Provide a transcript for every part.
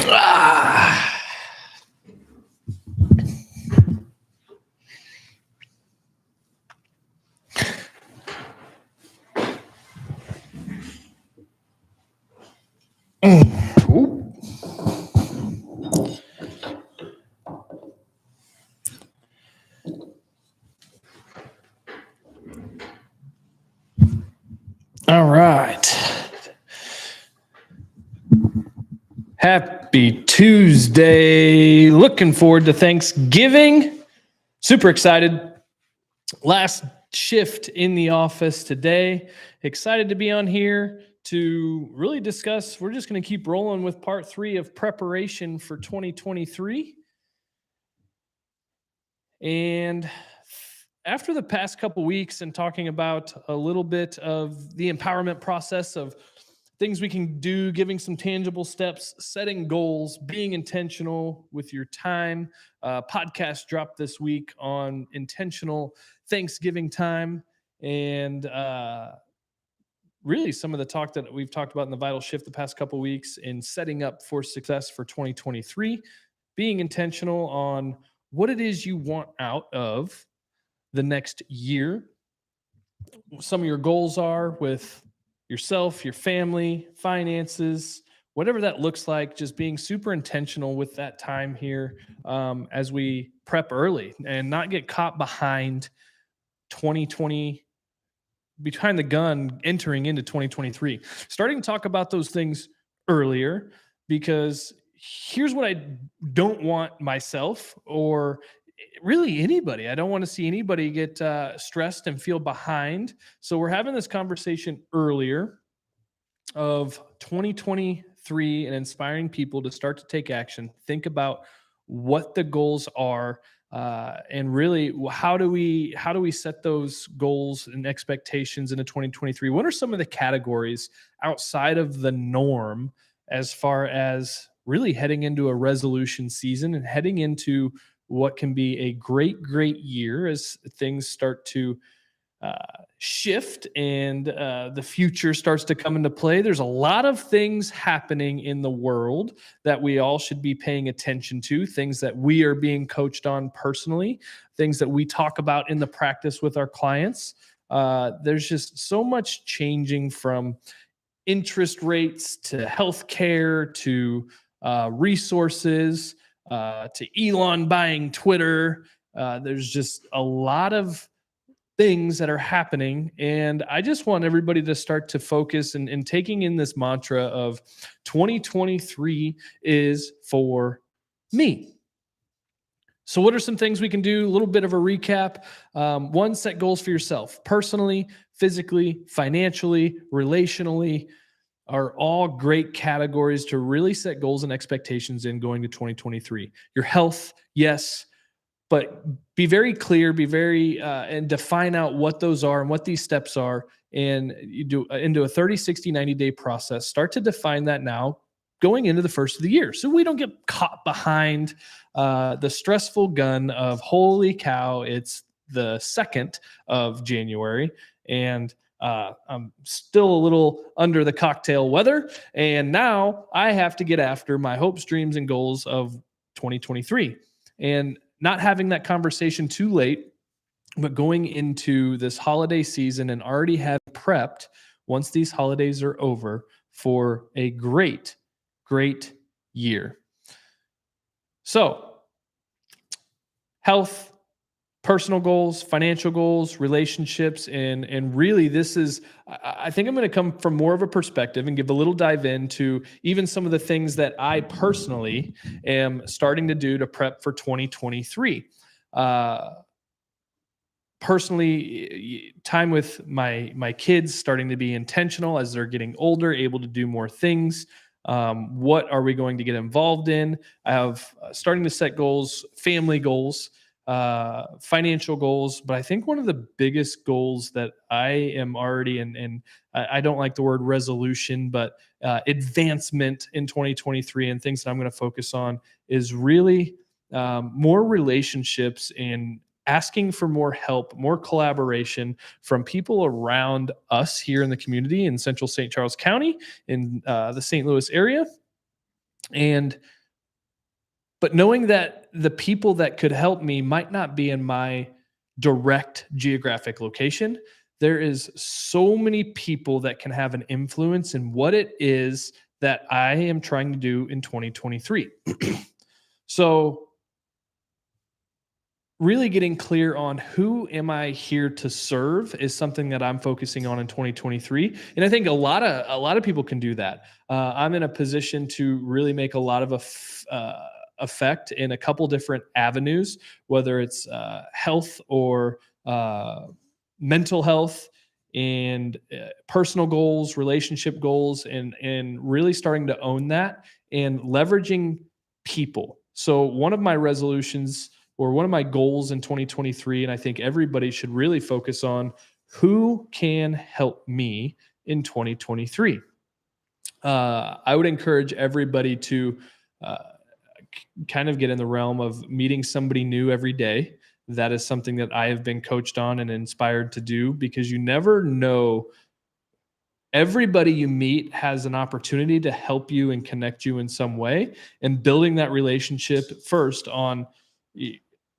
Ah. Ooh. All right. Happy Tuesday. Looking forward to Thanksgiving. Super excited. Last shift in the office today. Excited to be on here to really discuss. We're just going to keep rolling with part 3 of preparation for 2023. And after the past couple weeks and talking about a little bit of the empowerment process of things we can do, giving some tangible steps, setting goals, being intentional with your time. Podcast dropped this week on intentional Thanksgiving time. And really some of the talk that we've talked about in the Vital Shift the past couple weeks in setting up for success for 2023, being intentional on what it is you want out of the next year, some of your goals are with yourself, your family, finances, whatever that looks like, just being super intentional with that time here as we prep early and not get caught behind 2020, behind the gun entering into 2023. Starting to talk about those things earlier, because here's what I don't want myself or really anybody. I don't want to see anybody get stressed and feel behind. So we're having this conversation earlier of 2023 and inspiring people to start to take action, think about what the goals are, and really how do we set those goals and expectations into 2023. What are some of the categories outside of the norm as far as really heading into a resolution season and heading into what can be a great year as things start to shift and the future starts to come into play? There's a lot of things happening in the world that we all should be paying attention to, things that we are being coached on personally, things that we talk about in the practice with our clients. There's just so much changing, from interest rates to healthcare to resources to Elon buying Twitter. There's just a lot of things that are happening. And I just want everybody to start to focus and taking in this mantra of 2023 is for me. So what are some things we can do? A little bit of a recap. One, set goals for yourself, personally, physically, financially, relationally, are all great categories to really set goals and expectations in going to 2023. Your health, yes, but be very clear, be very, and define out what those are and what these steps are. And you do into a 30, 60, 90-day process. Start to define that now going into the first of the year, so we don't get caught behind the stressful gun of, holy cow, it's the 2nd of January. And I'm still a little under the cocktail weather. And now I have to get after my hopes, dreams, and goals of 2023. And not having that conversation too late, but going into this holiday season and already have prepped once these holidays are over for a great year. So, health, personal goals, financial goals, relationships, and really this is, I think I'm going to come from more of a perspective and give a little dive into even some of the things that I personally am starting to do to prep for 2023. Personally, time with my kids, starting to be intentional as they're getting older, able to do more things. What are we going to get involved in? I have starting to set goals, family goals, financial goals. But I think one of the biggest goals that I am already in, and I don't like the word resolution, but advancement in 2023 and things that I'm going to focus on is really more relationships and asking for more help, more collaboration from people around us here in the community in Central St. Charles County, in the St. Louis area. And but knowing that the people that could help me might not be in my direct geographic location, there is so many people that can have an influence in what it is that I am trying to do in 2023. So really getting clear on who am I here to serve is something that I'm focusing on in 2023. And I think a lot of people can do that. I'm in a position to really make a lot of effect in a couple different avenues, whether it's health or mental health and personal goals, relationship goals, and really starting to own that and leveraging people. So one of my resolutions or one of my goals in 2023, and I think everybody should really focus on, who can help me in 2023. I would encourage everybody to kind of get in the realm of meeting somebody new every day. That is something that I have been coached on and inspired to do, because you never know. Everybody you meet has an opportunity to help you and connect you in some way, and building that relationship first on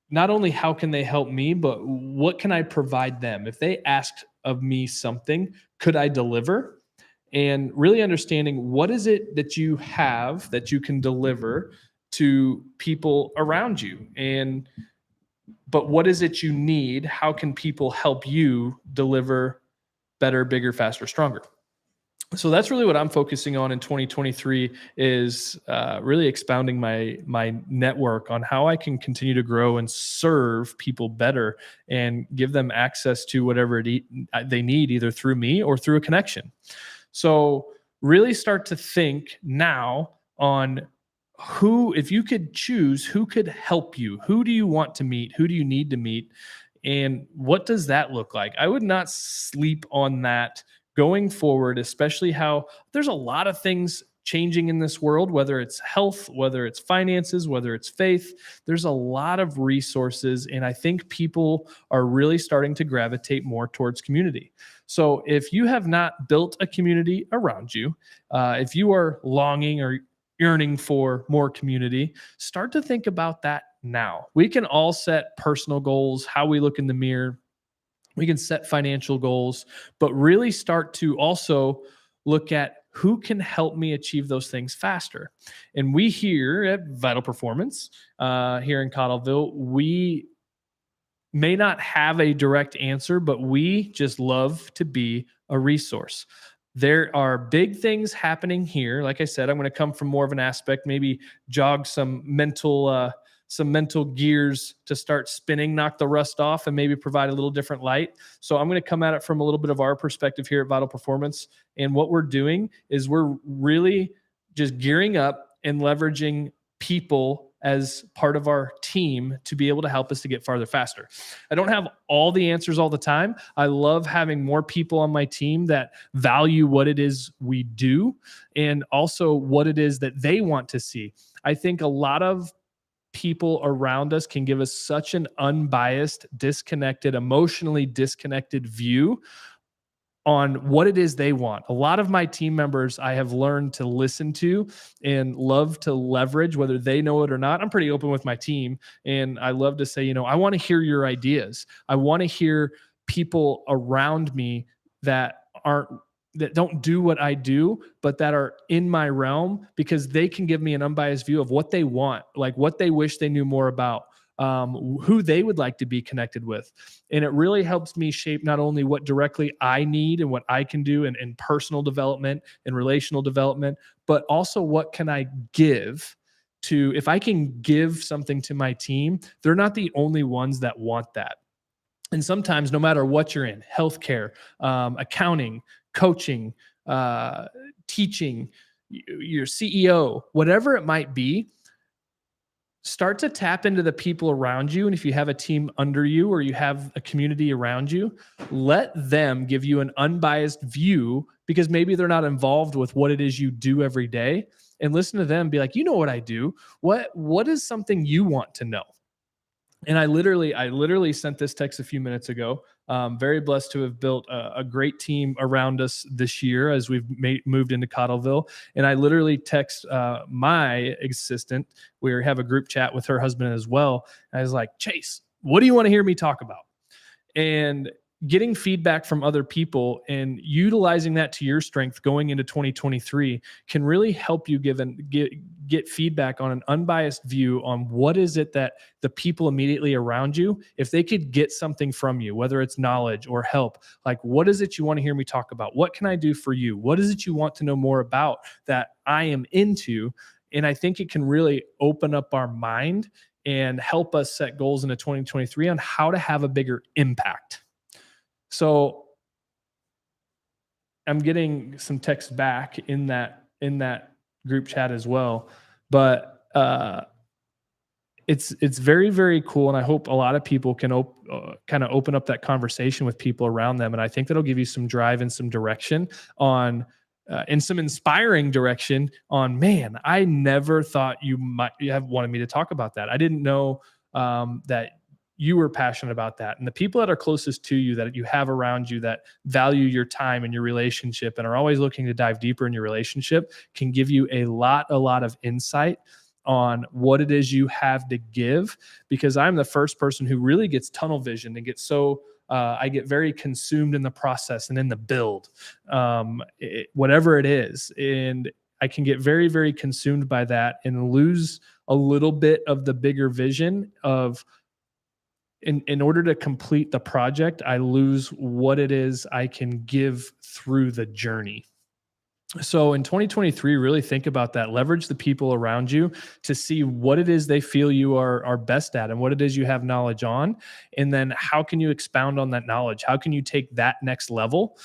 not only how can they help me, but what can I provide them? If they asked of me something, could I deliver? And really understanding what is it that you have that you can deliver to people around you, and but what is it you need? How can people help you deliver better, bigger, faster, stronger? So that's really what I'm focusing on in 2023, is really expounding my network on how I can continue to grow and serve people better and give them access to whatever they need, either through me or through a connection. So really start to think now on who, if you could choose, who could help you? Who do you want to meet? Who do you need to meet? And what does that look like? I would not sleep on that going forward, especially how there's a lot of things changing in this world, whether it's health, whether it's finances, whether it's faith. There's a lot of resources. And I think people are really starting to gravitate more towards community. So if you have not built a community around you, if you are longing or yearning for more community, start to think about that now. We can all set personal goals, how we look in the mirror. We can set financial goals, but really start to also look at who can help me achieve those things faster. And we here at Vital Performance, here in Cottleville, we may not have a direct answer, but we just love to be a resource. There are big things happening here. Like I said, I'm going to come from more of an aspect, maybe jog some mental gears to start spinning, knock the rust off, and maybe provide a little different light. So I'm going to come at it from a little bit of our perspective here at Vital Performance. And what we're doing is we're really just gearing up and leveraging people as part of our team to be able to help us to get farther faster. I don't have all the answers all the time. I love having more people on my team that value what it is we do and also what it is that they want to see. I think a lot of people around us can give us such an unbiased, disconnected, emotionally disconnected view on what it is they want. A lot of my team members I have learned to listen to and love to leverage, whether they know it or not. I'm pretty open with my team, and I love to say, I want to hear your ideas. I want to hear people around me that don't do what I do, but that are in my realm, because they can give me an unbiased view of what they want, like what they wish they knew more about, who they would like to be connected with. And it really helps me shape not only what directly I need and what I can do in personal development and relational development, but also what can I give to, if I can give something to my team, they're not the only ones that want that. And sometimes, no matter what you're in, healthcare, accounting, coaching, teaching, your CEO, whatever it might be, start to tap into the people around you. And if you have a team under you or you have a community around you, let them give you an unbiased view, because maybe they're not involved with what it is you do every day. And listen to them, be like, you know what I do? What is something you want to know? And I literally sent this text a few minutes ago. Very blessed to have built a great team around us this year as we've moved into Cottleville. And I literally text my assistant. We have a group chat with her husband as well. And I was like, Chase, what do you want to hear me talk about? And getting feedback from other people and utilizing that to your strength going into 2023 can really help you get feedback on an unbiased view on what is it that the people immediately around you, if they could get something from you, whether it's knowledge or help, like what is it you want to hear me talk about? What can I do for you? What is it you want to know more about that I am into? And I think it can really open up our mind and help us set goals into 2023 on how to have a bigger impact. So I'm getting some text back in that group chat as well, but it's very, very cool, and I hope a lot of people can kind of open up that conversation with people around them, and I think that'll give you some drive and some direction on. And some inspiring direction on, man, I never thought you have wanted me to talk about that. I didn't know that you were passionate about that. And the people that are closest to you, that you have around you, that value your time and your relationship and are always looking to dive deeper in your relationship, can give you a lot of insight on what it is you have to give. Because I'm the first person who really gets tunnel vision and gets so I get very consumed in the process and in the build, whatever it is. And I can get very, very consumed by that and lose a little bit of the bigger vision of, in order to complete the project, I lose what it is I can give through the journey. So in 2023, really think about that. Leverage the people around you to see what it is they feel you are best at and what it is you have knowledge on. And then how can you expound on that knowledge? How can you take that next level?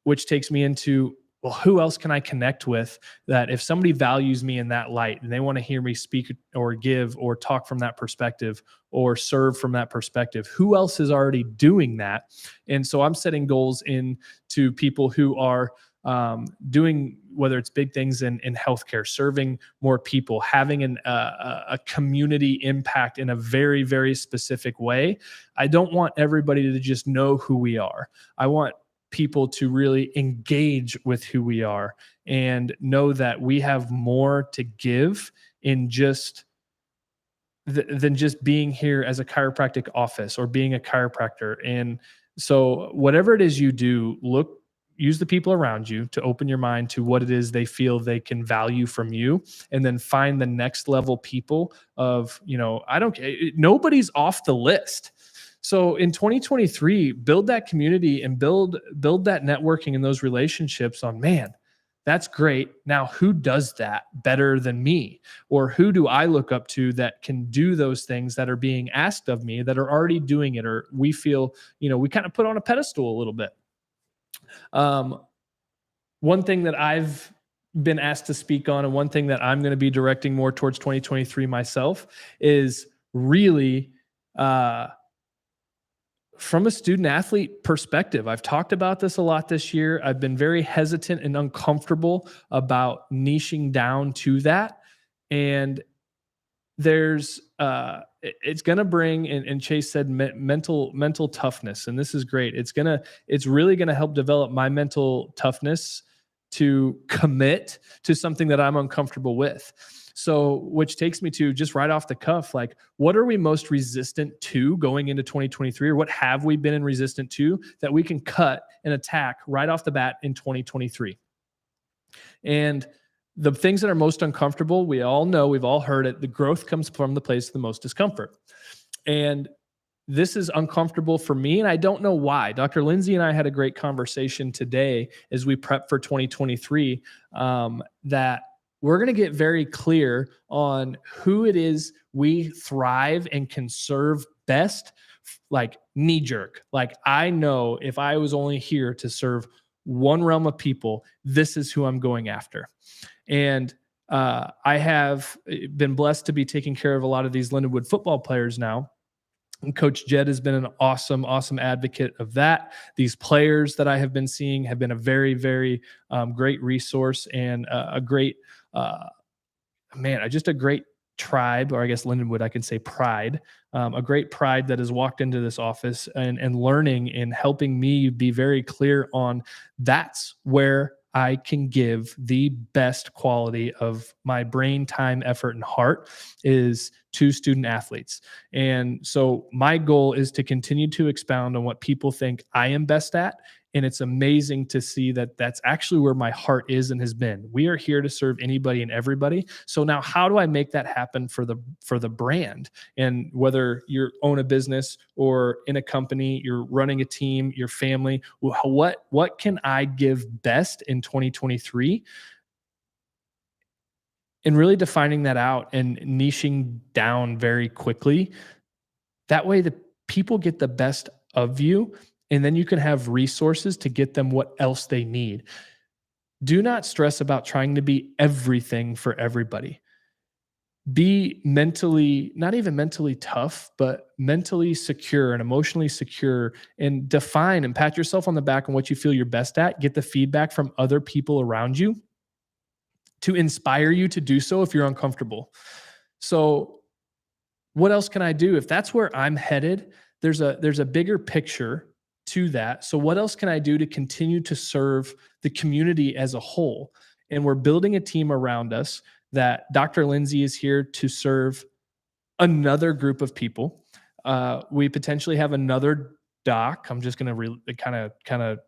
Which takes me into, well, who else can I connect with that if somebody values me in that light and they want to hear me speak or give or talk from that perspective or serve from that perspective, who else is already doing that? And so I'm setting goals into people who are doing, whether it's big things in healthcare, serving more people, having a community impact in a very, very specific way. I don't want everybody to just know who we are. I want people to really engage with who we are and know that we have more to give in just than just being here as a chiropractic office or being a chiropractor. And so whatever it is you do, use the people around you to open your mind to what it is they feel they can value from you, and then find the next level people of, nobody's off the list. So in 2023, build that community and build that networking and those relationships on, man, that's great. Now, who does that better than me? Or who do I look up to that can do those things that are being asked of me, that are already doing it, or we feel, we kind of put on a pedestal a little bit. One thing that I've been asked to speak on, and one thing that I'm going to be directing more towards 2023 myself, is really from a student athlete perspective. I've talked about this a lot this year. I've been very hesitant and uncomfortable about niching down to that. And there's it's going to bring, and Chase said mental toughness, and this is great. It's really going to help develop my mental toughness to commit to something that I'm uncomfortable with. So, which takes me to, just right off the cuff, like, what are we most resistant to going into 2023, or what have we been resistant to that we can cut and attack right off the bat in 2023? And the things that are most uncomfortable, we all know, we've all heard it, the growth comes from the place of the most discomfort. And this is uncomfortable for me, and I don't know why. Dr. Lindsay and I had a great conversation today as we prep for 2023, that we're going to get very clear on who it is we thrive and can serve best, like knee jerk. Like, I know if I was only here to serve one realm of people, this is who I'm going after. And I have been blessed to be taking care of a lot of these Lindenwood football players now. And Coach Jed has been an awesome advocate of that. These players that I have been seeing have been a very, very great resource, and a great, just a great tribe, or I guess Lindenwood, I can say pride, a great pride that has walked into this office and learning and helping me be very clear on that's where I can give the best quality of my brain, time, effort, and heart is to student athletes. And so my goal is to continue to expound on what people think I am best at. And it's amazing to see that that's actually where my heart is and has been. We are here to serve anybody and everybody. So now how do I make that happen for the brand? And whether you own a business or in a company, you're running a team, your family, what can I give best in 2023? And really defining that out and niching down very quickly. That way the people get the best of you, and then you can have resources to get them what else they need. Do not stress about trying to be everything for everybody. Be mentally, not even mentally tough, but mentally secure and emotionally secure, and define and pat yourself on the back on what you feel you're best at. Get the feedback from other people around you to inspire you to do so if you're uncomfortable. So, what else can I do? If that's where I'm headed, there's a bigger picture to that. So, what else can I do to continue to serve the community as a whole? And we're building a team around us that Dr. Lindsay is here to serve another group of people. We potentially have another doc. I'm just going to kind of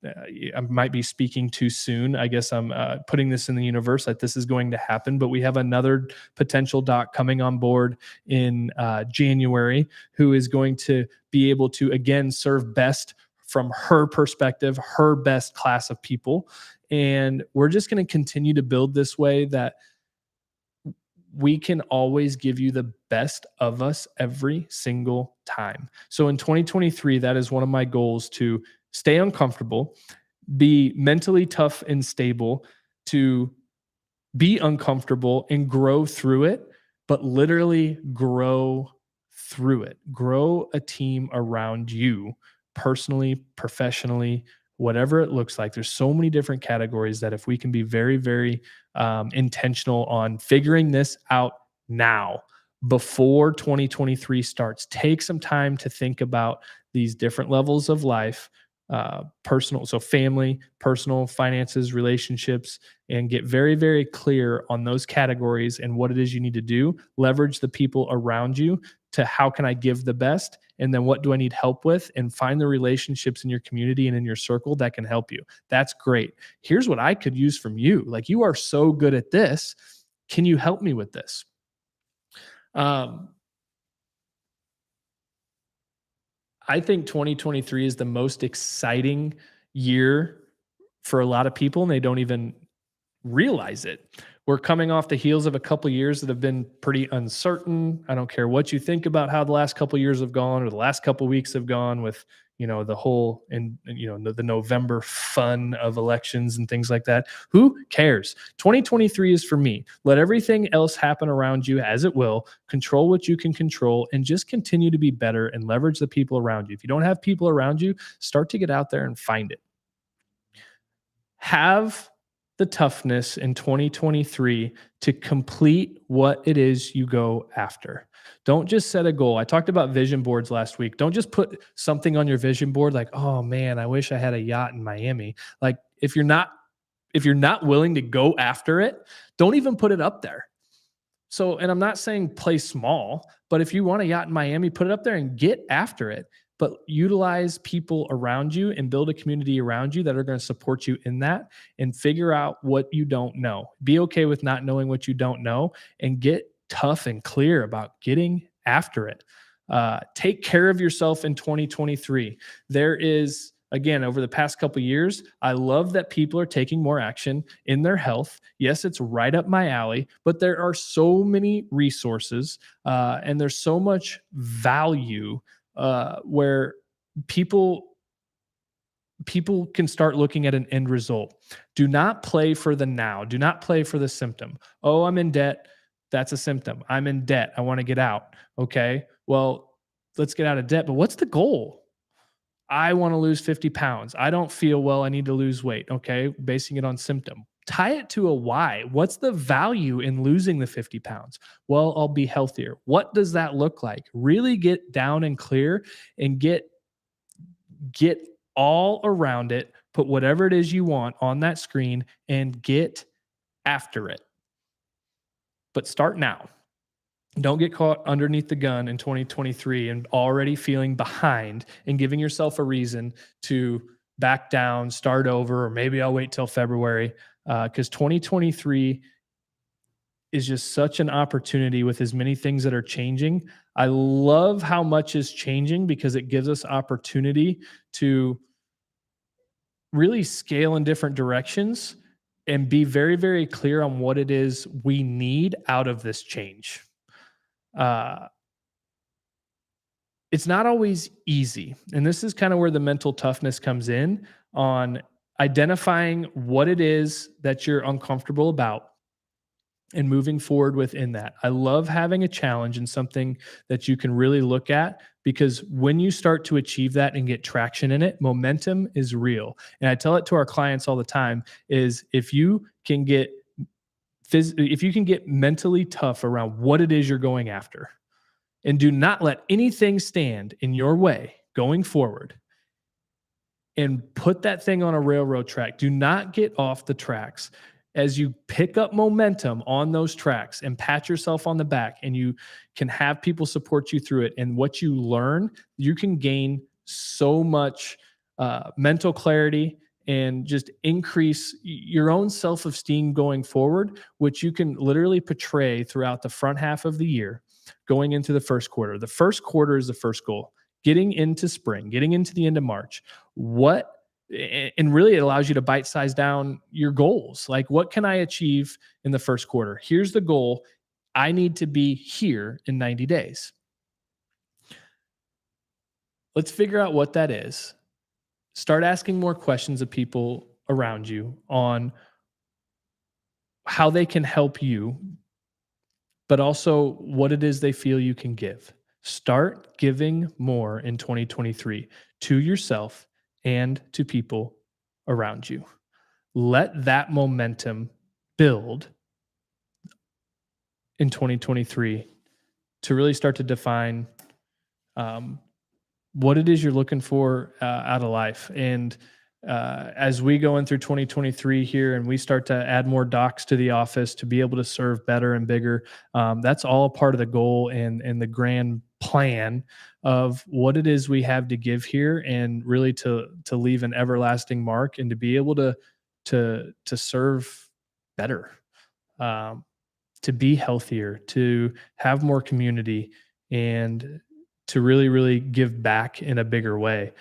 I might be speaking too soon. I guess I'm putting this in the universe that this is going to happen, but we have another potential doc coming on board in January who is going to be able to, again, serve best from her perspective, her best class of people. And we're just going to continue to build this way that we can always give you the best of us every single time. So in 2023, that is one of my goals, to stay uncomfortable, be mentally tough and stable, to be uncomfortable and grow through it, but literally grow through it. Grow a team around you personally, professionally, whatever it looks like. There's so many different categories that if we can be very, very intentional on figuring this out now before 2023 starts, take some time to think about these different levels of life, personal, so family, personal, finances, relationships, and get very, very clear on those categories and what it is you need to do. Leverage the people around you to how can I give the best? And then what do I need help with? And find the relationships in your community and in your circle that can help you. That's great. Here's what I could use from you. Like, you are so good at this. Can you help me with this? I think 2023 is the most exciting year for a lot of people, and they don't even realize it. We're coming off the heels of a couple of years that have been pretty uncertain. I don't care what you think about how the last couple of years have gone or the last couple of weeks have gone with, the whole the November fun of elections and things like that. Who cares? 2023 is for me. Let everything else happen around you as it will. Control what you can control and just continue to be better and leverage the people around you. If you don't have people around you, start to get out there and find it. Have the toughness in 2023 to complete what it is you go after. Don't just set a goal. I talked about vision boards last week. Don't just put something on your vision board like, "Oh man, I wish I had a yacht in Miami." Like, if you're not willing to go after it, don't even put it up there. So, and I'm not saying play small, but if you want a yacht in Miami, put it up there and get after it. But utilize people around you and build a community around you that are going to support you in that, and figure out what you don't know. Be okay with not knowing what you don't know and get tough and clear about getting after it. Take care of yourself in 2023. There is, again, over the past couple of years, I love that people are taking more action in their health. Yes, it's right up my alley, but there are so many resources and there's so much value where people can start looking at an end result. Do not play for the now. Do not play for the symptom. Oh, I'm in debt. That's a symptom. I'm in debt. I want to get out. Okay. Well, let's get out of debt. But what's the goal? I want to lose 50 pounds. I don't feel well. I need to lose weight. Okay. Basing it on symptom. tie it to a why. What's the value in losing the 50 pounds? Well, I'll be healthier. What does that look like? Really get down and clear and get all around it. Put whatever it is you want on that screen and get after it. But start now. Don't get caught underneath the gun in 2023 and already feeling behind and giving yourself a reason to back down, start over, or maybe I'll wait till February. Because 2023 is just such an opportunity with as many things that are changing. I love how much is changing because it gives us opportunity to really scale in different directions and be very, very clear on what it is we need out of this change. Uh, it's not always easy. And this is kind of where the mental toughness comes in on identifying what it is that you're uncomfortable about and moving forward within that. I love having a challenge and something that you can really look at because when you start to achieve that and get traction in it, momentum is real. And I tell it to our clients all the time is if you can get mentally tough around what it is you're going after and do not let anything stand in your way going forward and put that thing on a railroad track. Do not get off the tracks. As you pick up momentum on those tracks and pat yourself on the back and you can have people support you through it and what you learn, you can gain so much mental clarity and just increase your own self-esteem going forward, which you can literally portray throughout the front half of the year going into the first quarter. The first quarter is the first goal. Getting into spring, getting into the end of March, and really it allows you to bite size down your goals. Like, what can I achieve in the first quarter? Here's the goal. I need to be here in 90 days. Let's figure out what that is. Start asking more questions of people around you on how they can help you, but also what it is they feel you can give. Start giving more in 2023 to yourself and to people around you. Let that momentum build in 2023 to really start to define what it is you're looking for out of life. And as we go in through 2023 here and we start to add more docs to the office to be able to serve better and bigger, that's all a part of the goal and the grand plan of what it is we have to give here and really to leave an everlasting mark and to be able to serve better, to be healthier, to have more community, and to really, really give back in a bigger way.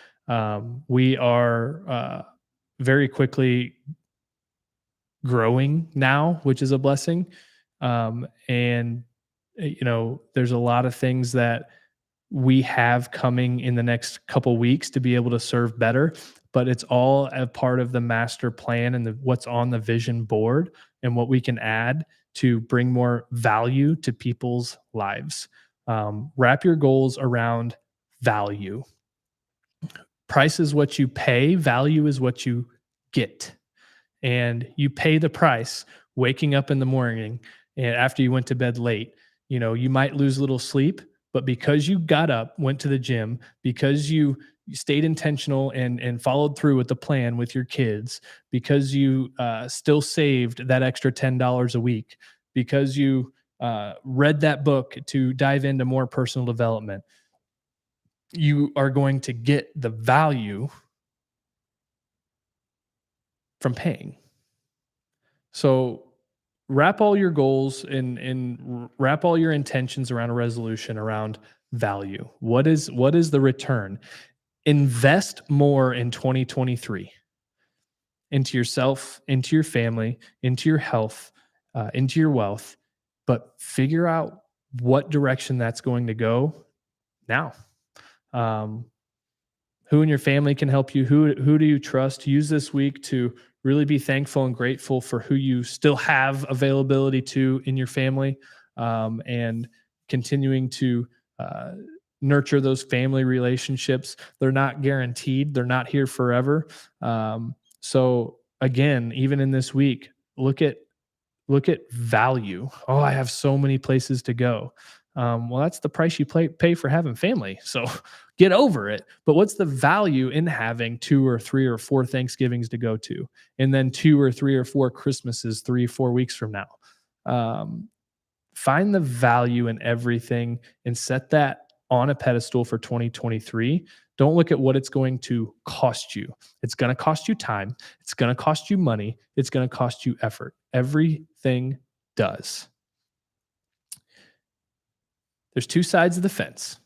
We are very quickly growing now, which is a blessing. And, there's a lot of things that we have coming in the next couple weeks to be able to serve better, but it's all a part of the master plan and what's on the vision board and what we can add to bring more value to people's lives. Wrap your goals around value. Price is what you pay, value is what you get. And you pay the price waking up in the morning and after you went to bed late. You might lose a little sleep, but because you got up, went to the gym, because you stayed intentional and followed through with the plan with your kids, because you still saved that extra $10 a week, because you read that book to dive into more personal development, you are going to get the value from paying. So wrap all your goals and wrap all your intentions around a resolution around value. What is the return? Invest more in 2023 into yourself, into your family, into your health, into your wealth, but figure out what direction that's going to go now. Who in your family can help you? Who do you trust? Use this week to really be thankful and grateful for who you still have availability to in your family, and continuing to nurture those family relationships. They're not guaranteed. They're not here forever. So again, even in this week, look at value. Oh, I have so many places to go. Well, that's the price you pay for having family. So get over it. But what's the value in having 2 or 3 or 4 Thanksgivings to go to, and then 2 or 3 or 4 Christmases 3-4 weeks from now? Um, Find the value in everything and set that on a pedestal for 2023. Don't look at what it's going to cost you. It's going to cost you time. It's going to cost you money. It's going to cost you effort. Everything does. There's 2 sides of the fence.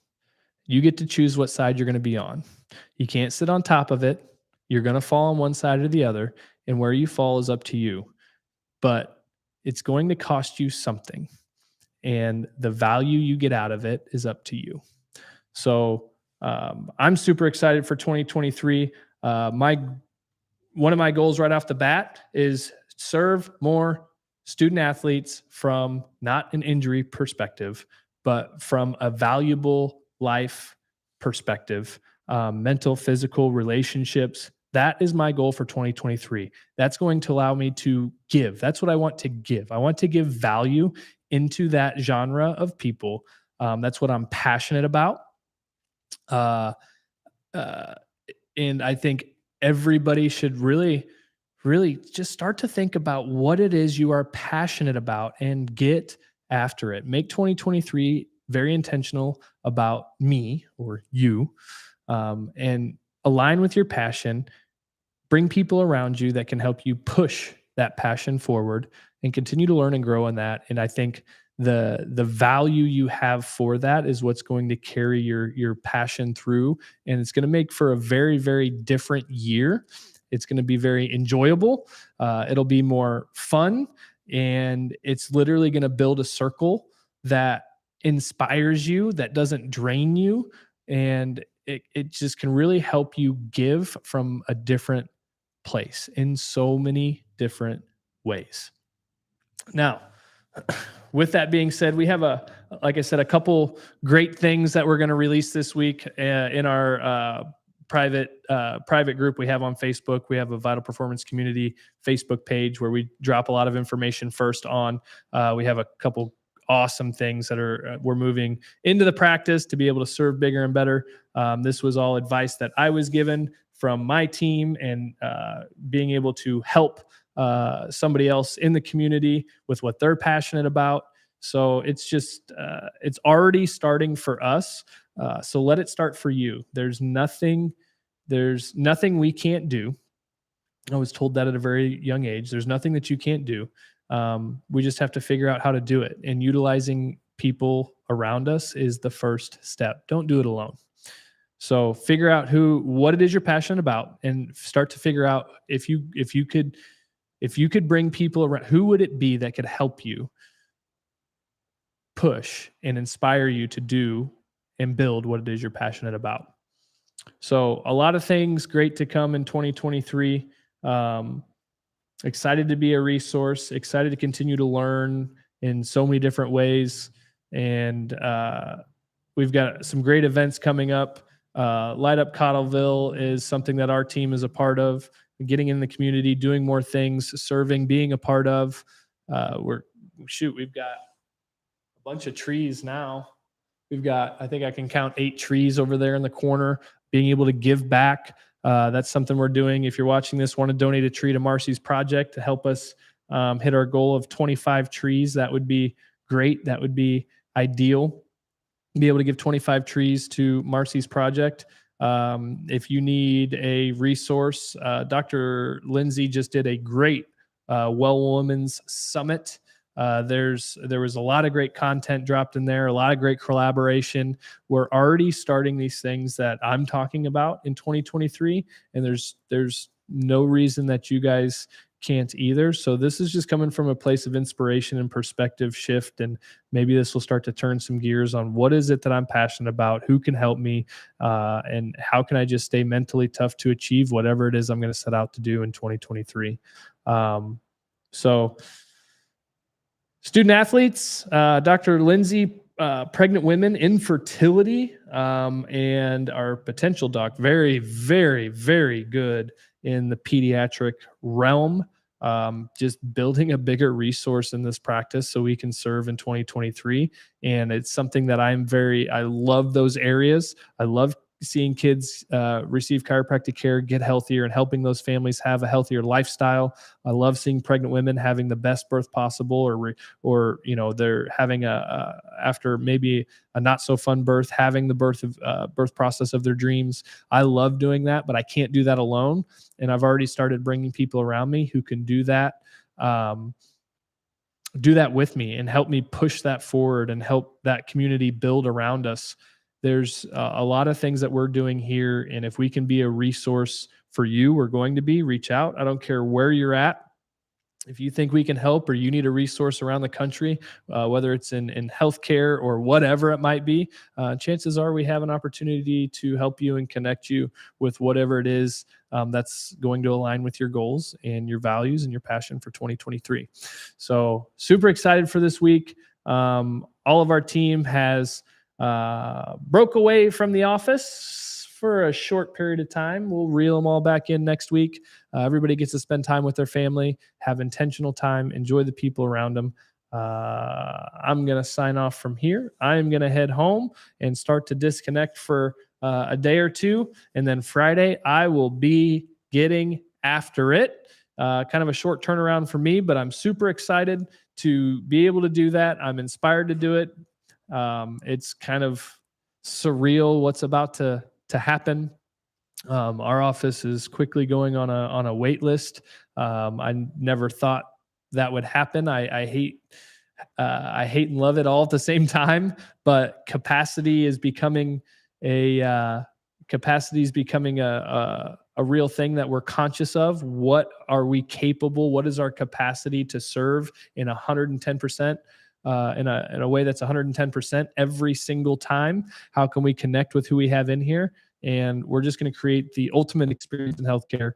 You get to choose what side you're going to be on. You can't sit on top of it. You're going to fall on one side or the other, and where you fall is up to you. But it's going to cost you something, and the value you get out of it is up to you. So I'm super excited for 2023. One of my goals right off the bat is serve more student athletes from not an injury perspective, but from a valuable life perspective, mental, physical, relationships. That is my goal for 2023. That's going to allow me to give. That's what I want to give. I want to give value into that genre of people. That's what I'm passionate about. And I think everybody should really just start to think about what it is you are passionate about and get after it. Make 2023 very intentional about me or you, and align with your passion. Bring people around you that can help you push that passion forward and continue to learn and grow in that. And I think the value you have for that is what's going to carry your passion through, and it's going to make for a very, very different year. It's going to be very enjoyable. It'll be more fun, and it's literally going to build a circle that inspires you, that doesn't drain you, and it just can really help you give from a different place in so many different ways. Now, with that being said, we have like I said, a couple great things that we're going to release this week in our private group we have on Facebook. We have a Vital Performance Community Facebook page where we drop a lot of information first on. We have a couple awesome things that are we're moving into the practice to be able to serve bigger and better. This was all advice that I was given from my team, and being able to help somebody else in the community with what they're passionate about. So it's just it's already starting for us. So let it start for you. There's nothing we can't do. I was told that at a very young age. There's nothing that you can't do. We just have to figure out how to do it. And utilizing people around us is the first step. Don't do it alone. So figure out what it is you're passionate about, and start to figure out if you could bring people around, who would it be that could help you push and inspire you to do and build what it is you're passionate about. So a lot of things great to come in 2023. Excited to be a resource, excited to continue to learn in so many different ways. And we've got some great events coming up. Light Up Cottleville is something that our team is a part of, getting in the community, doing more things, serving, being a part of. We've got a bunch of trees now. I think I can count 8 trees over there in the corner, being able to give back. That's something we're doing. If you're watching this, want to donate a tree to Marcy's project to help us hit our goal of 25 trees, that would be great. That would be ideal. Be able to give 25 trees to Marcy's project. If you need a resource, Dr. Lindsay just did a great Well Women's Summit. There was a lot of great content dropped in there, a lot of great collaboration. We're already starting these things that I'm talking about in 2023, and there's no reason that you guys can't either. So this is just coming from a place of inspiration and perspective shift, and maybe this will start to turn some gears on what is it that I'm passionate about, who can help me, and how can I just stay mentally tough to achieve whatever it is I'm going to set out to do in 2023. So student athletes, Dr. Lindsay, pregnant women, infertility, and our potential doc, very, very, very good in the pediatric realm. just building a bigger resource in this practice so we can serve in 2023. And it's something that I love those areas. I love seeing kids receive chiropractic care, get healthier, and helping those families have a healthier lifestyle. I love seeing pregnant women having the best birth possible, or they're having after maybe a not so fun birth, having the birth process of their dreams. I love doing that, but I can't do that alone. And I've already started bringing people around me who can do that. Do that with me and help me push that forward and help that community build around us. There's a lot of things that we're doing here. And if we can be a resource for you, we're going to reach out. I don't care where you're at. If you think we can help or you need a resource around the country, whether it's in healthcare or whatever it might be, chances are we have an opportunity to help you and connect you with whatever it is that's going to align with your goals and your values and your passion for 2023. So super excited for this week. All of our team has broke away from the office for a short period of time. We'll reel them all back in next week. Everybody gets to spend time with their family, have intentional time, enjoy the people around them. I'm going to sign off from here. I'm going to head home and start to disconnect for a day or two. And then Friday, I will be getting after it. Kind of a short turnaround for me, but I'm super excited to be able to do that. I'm inspired to do it. It's kind of surreal what's about to happen. Our office is quickly going on a wait list. I never thought that would happen. I hate and love it all at the same time, but capacity is becoming a real thing that we're conscious of. What are we capable? What is our capacity to serve in 110%? In a way that's 110% every single time? How can we connect with who we have in here? And we're just going to create the ultimate experience in healthcare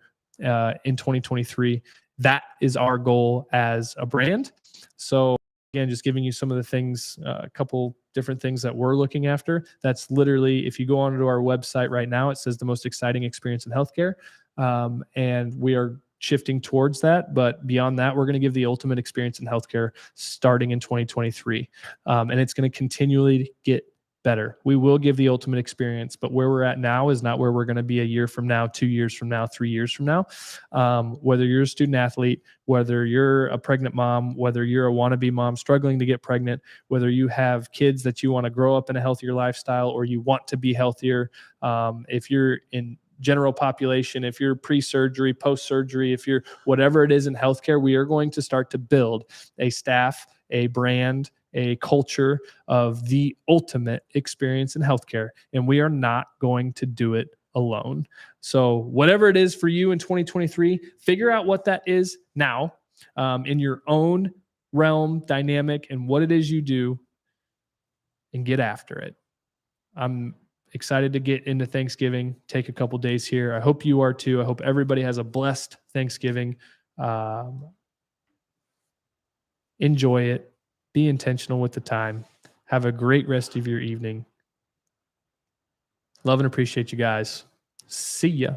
in 2023. That is our goal as a brand. So again, just giving you some of the things, a couple different things that we're looking after. That's literally, if you go onto our website right now, it says the most exciting experience in healthcare. And we are shifting towards that. But beyond that, we're going to give the ultimate experience in healthcare starting in 2023. And it's going to continually get better. We will give the ultimate experience, but where we're at now is not where we're going to be a year from now, 2 years from now, 3 years from now. Whether you're a student athlete, whether you're a pregnant mom, whether you're a wannabe mom struggling to get pregnant, whether you have kids that you want to grow up in a healthier lifestyle or you want to be healthier, if you're in general population, if you're pre-surgery, post-surgery, if you're whatever it is in healthcare, we are going to start to build a staff, a brand, a culture of the ultimate experience in healthcare. And we are not going to do it alone. So whatever it is for you in 2023, figure out what that is now in your own realm, dynamic, and what it is you do, and get after it. I'm excited to get into Thanksgiving, take a couple days here. I hope you are too. I hope everybody has a blessed Thanksgiving. Enjoy it. Be intentional with the time. Have a great rest of your evening. Love and appreciate you guys. See ya.